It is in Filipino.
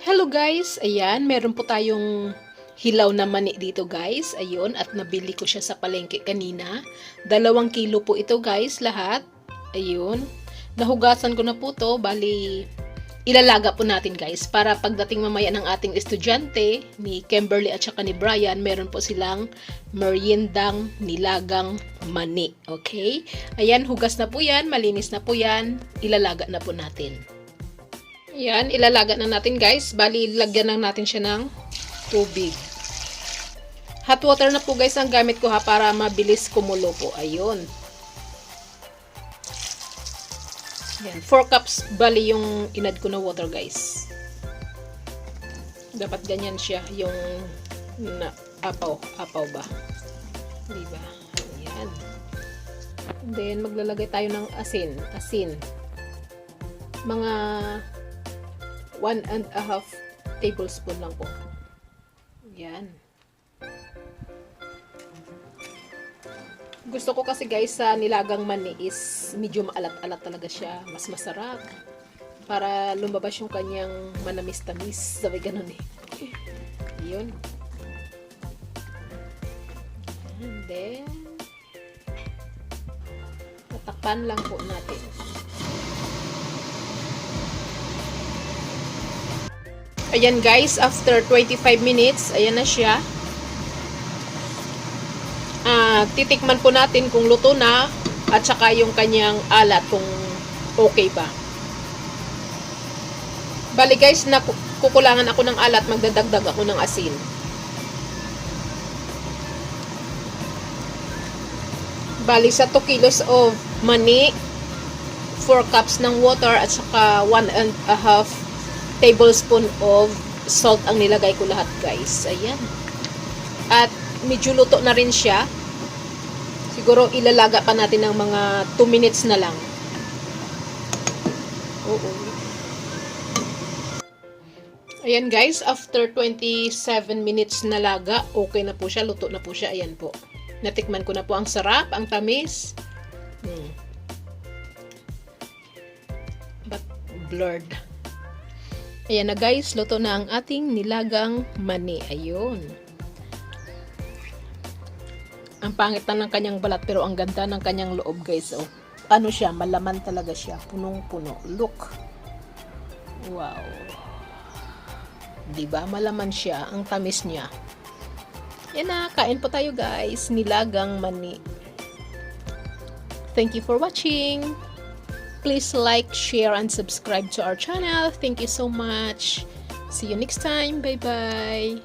Hello guys, ayan, meron po tayong hilaw na mani dito guys, ayun, at nabili ko siya sa palengke kanina. 2 kilo po ito guys, lahat, ayun. Nahugasan ko na po to, bali, ilalaga po natin guys, para pagdating mamaya ng ating estudyante, ni Kimberly at saka ni Brian, meron po silang meryendang nilagang mani, okay? Ayan, hugas na po yan, malinis na po yan, ilalaga na po natin. Yan, ilalaga na natin guys. Bali, lagyan lang natin siya ng tubig. Hot water na po guys ang gamit ko ha, para mabilis kumulo po. Ayun. Yan, 4 cups bali yung inad ko na water guys. Dapat ganyan siya, yung na apaw ba? Diba? Ayan. And then, maglalagay tayo ng asin. Mga 1.5 tablespoon lang po. Yan. Gusto ko kasi guys sa nilagang mani is medyo maalat-alat talaga siya. Mas masarap. Para lumabas yung kanyang manamis-tamis. Sabi ganun eh. Yun. And then, tatakpan lang po natin. Ayan guys, after 25 minutes, ayan na siya. Titikman po natin kung luto na at saka yung kanyang alat kung okay ba. Bali guys, kukulangan ako ng alat, magdadagdag ako ng asin. Bali sa 2 kilos of mani, 4 cups ng water at saka 1.5 tablespoon of salt ang nilagay ko lahat guys. Ayan. At medyo luto na rin siya. Siguro ilalaga pa natin ng mga 2 minutes na lang. Oo. Ayan guys, after 27 minutes na laga, okay na po siya, luto na po siya. Ayan po. Natikman ko na po, ang sarap, ang tamis. But blurred. Ayan na guys, luto na ang ating nilagang mani. Ayun. Ang pangit na ng kanyang balat pero ang ganda ng kanyang loob guys. Oh. Ano siya? Malaman talaga siya. Punong-puno. Look. Wow. Diba? Malaman siya. Ang tamis niya. Yan na. Kain po tayo guys. Nilagang mani. Thank you for watching. Please like, share, and subscribe to our channel. Thank you so much. See you next time. Bye-bye.